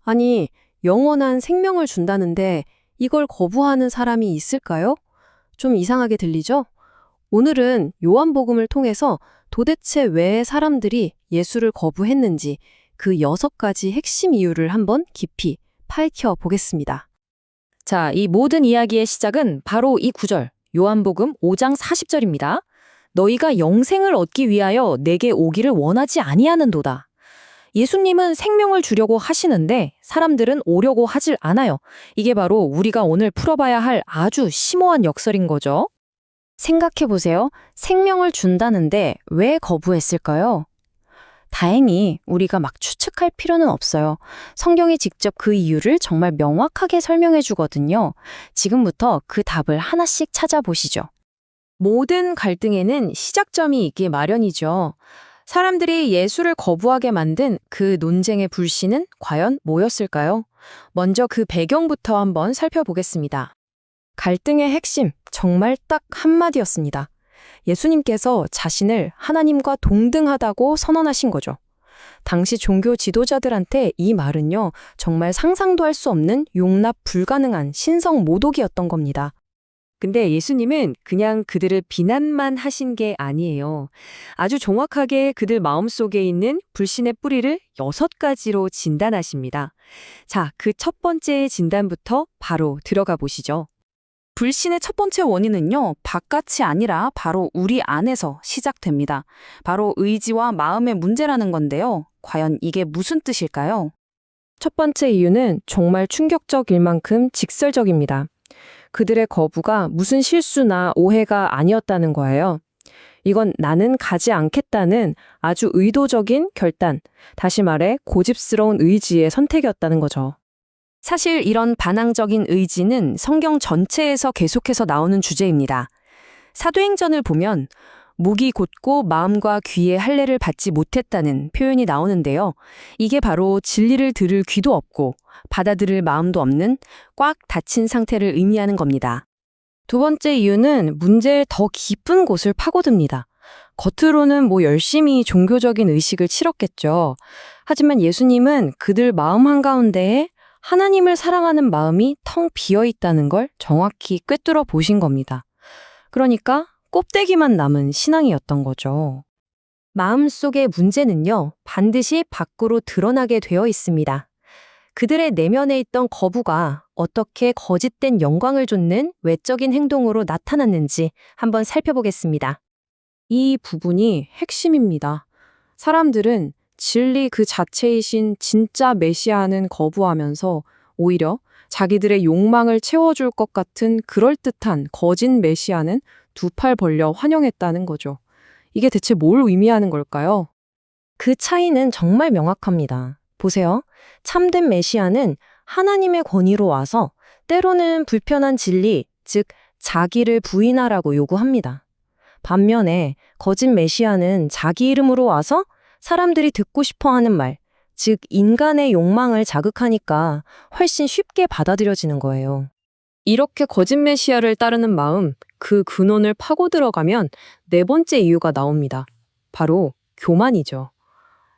아니, 영원한 생명을 준다는데 이걸 거부하는 사람이 있을까요? 좀 이상하게 들리죠? 오늘은 요한복음을 통해서 도대체 왜 사람들이 예수를 거부했는지 그 6가지 핵심 이유를 한번 깊이 파헤쳐 보겠습니다. 자, 이 모든 이야기의 시작은 바로 이 구절, 요한복음 5장 40절입니다. 너희가 영생을 얻기 위하여 내게 오기를 원하지 아니하는도다. 예수님은 생명을 주려고 하시는데 사람들은 오려고 하질 않아요. 이게 바로 우리가 오늘 풀어봐야 할 아주 심오한 역설인 거죠. 생각해보세요. 생명을 준다는데 왜 거부했을까요? 다행히 우리가 막 추측할 필요는 없어요. 성경이 직접 그 이유를 정말 명확하게 설명해 주거든요. 지금부터 그 답을 하나씩 찾아보시죠. 모든 갈등에는 시작점이 있기 마련이죠. 사람들이 예수를 거부하게 만든 그 논쟁의 불씨는 과연 뭐였을까요? 먼저 그 배경부터 한번 살펴보겠습니다. 갈등의 핵심, 정말 딱 한마디였습니다. 예수님께서 자신을 하나님과 동등하다고 선언하신 거죠. 당시 종교 지도자들한테 이 말은요, 정말 상상도 할 수 없는 용납 불가능한 신성 모독이었던 겁니다. 근데 예수님은 그냥 그들을 비난만 하신 게 아니에요. 아주 정확하게 그들 마음속에 있는 불신의 뿌리를 6가지로 진단하십니다. 자, 그 첫 번째 진단부터 바로 들어가 보시죠. 불신의 첫 번째 원인은요, 바깥이 아니라 바로 우리 안에서 시작됩니다. 바로 의지와 마음의 문제라는 건데요. 과연 이게 무슨 뜻일까요? 첫 번째 이유는 정말 충격적일 만큼 직설적입니다. 그들의 거부가 무슨 실수나 오해가 아니었다는 거예요. 이건 나는 가지 않겠다는 아주 의도적인 결단, 다시 말해 고집스러운 의지의 선택이었다는 거죠. 사실 이런 반항적인 의지는 성경 전체에서 계속해서 나오는 주제입니다. 사도행전을 보면 목이 곧고 마음과 귀의 할례를 받지 못했다는 표현이 나오는데요. 이게 바로 진리를 들을 귀도 없고 받아들일 마음도 없는 꽉 닫힌 상태를 의미하는 겁니다. 두 번째 이유는 문제의 더 깊은 곳을 파고듭니다. 겉으로는 열심히 종교적인 의식을 치렀겠죠. 하지만 예수님은 그들 마음 한가운데에 하나님을 사랑하는 마음이 텅 비어 있다는 걸 정확히 꿰뚫어 보신 겁니다. 그러니까 껍데기만 남은 신앙이었던 거죠. 마음속의 문제는요, 반드시 밖으로 드러나게 되어 있습니다. 그들의 내면에 있던 거부가 어떻게 거짓된 영광을 좇는 외적인 행동으로 나타났는지 한번 살펴보겠습니다. 이 부분이 핵심입니다. 사람들은 진리 그 자체이신 진짜 메시아는 거부하면서 오히려 자기들의 욕망을 채워줄 것 같은 그럴듯한 거짓 메시아는 두 팔 벌려 환영했다는 거죠. 이게 대체 뭘 의미하는 걸까요? 그 차이는 정말 명확합니다. 보세요. 참된 메시아는 하나님의 권위로 와서 때로는 불편한 진리, 즉 자기를 부인하라고 요구합니다. 반면에 거짓 메시아는 자기 이름으로 와서 사람들이 듣고 싶어하는 말, 즉 인간의 욕망을 자극하니까 훨씬 쉽게 받아들여지는 거예요. 이렇게 거짓 메시아를 따르는 마음, 그 근원을 파고 들어가면 네 번째 이유가 나옵니다. 바로 교만이죠.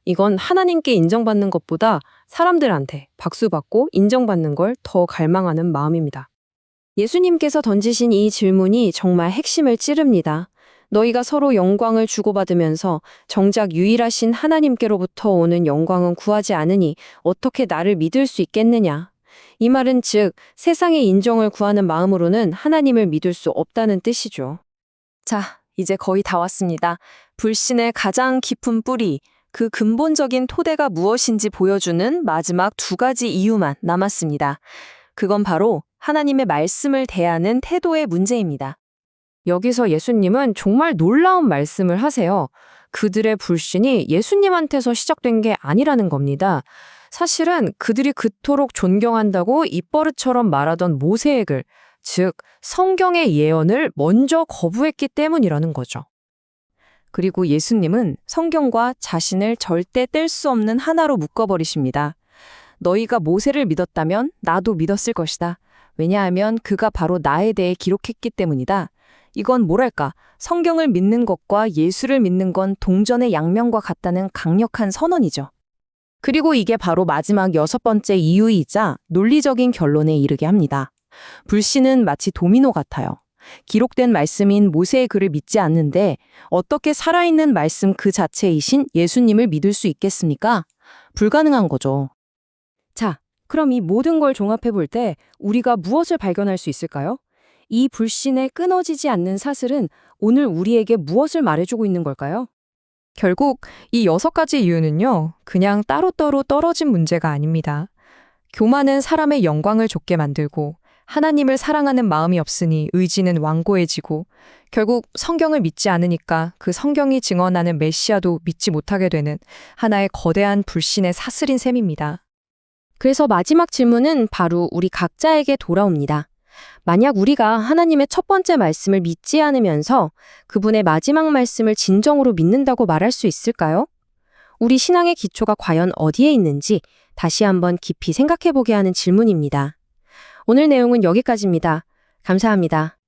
이건 하나님께 인정받는 것보다 사람들한테 박수받고 인정받는 걸 더 갈망하는 마음입니다. 예수님께서 던지신 이 질문이 정말 핵심을 찌릅니다. 너희가 서로 영광을 주고받으면서 정작 유일하신 하나님께로부터 오는 영광은 구하지 않으니 어떻게 나를 믿을 수 있겠느냐. 이 말은 즉 세상의 인정을 구하는 마음으로는 하나님을 믿을 수 없다는 뜻이죠. 자, 이제 거의 다 왔습니다. 불신의 가장 깊은 뿌리, 그 근본적인 토대가 무엇인지 보여주는 마지막 2가지 이유만 남았습니다. 그건 바로 하나님의 말씀을 대하는 태도의 문제입니다. 여기서 예수님은 정말 놀라운 말씀을 하세요. 그들의 불신이 예수님한테서 시작된 게 아니라는 겁니다. 사실은 그들이 그토록 존경한다고 입버릇처럼 말하던 모세의 글, 즉 성경의 예언을 먼저 거부했기 때문이라는 거죠. 그리고 예수님은 성경과 자신을 절대 뗄 수 없는 하나로 묶어버리십니다. 너희가 모세를 믿었다면 나도 믿었을 것이다. 왜냐하면 그가 바로 나에 대해 기록했기 때문이다. 이건 뭐랄까, 성경을 믿는 것과 예수를 믿는 건 동전의 양면과 같다는 강력한 선언이죠. 그리고 이게 바로 마지막 6번째 이유이자 논리적인 결론에 이르게 합니다. 불신은 마치 도미노 같아요. 기록된 말씀인 모세의 글을 믿지 않는데 어떻게 살아있는 말씀 그 자체이신 예수님을 믿을 수 있겠습니까? 불가능한 거죠. 자, 그럼 이 모든 걸 종합해 볼 때 우리가 무엇을 발견할 수 있을까요? 이 불신의 끊어지지 않는 사슬은 오늘 우리에게 무엇을 말해주고 있는 걸까요? 결국 이 6가지 이유는요, 그냥 따로따로 떨어진 문제가 아닙니다. 교만은 사람의 영광을 좇게 만들고, 하나님을 사랑하는 마음이 없으니 의지는 완고해지고, 결국 성경을 믿지 않으니까 그 성경이 증언하는 메시아도 믿지 못하게 되는 하나의 거대한 불신의 사슬인 셈입니다. 그래서 마지막 질문은 바로 우리 각자에게 돌아옵니다. 만약 우리가 하나님의 첫 번째 말씀을 믿지 않으면서 그분의 마지막 말씀을 진정으로 믿는다고 말할 수 있을까요? 우리 신앙의 기초가 과연 어디에 있는지 다시 한번 깊이 생각해 보게 하는 질문입니다. 오늘 내용은 여기까지입니다. 감사합니다.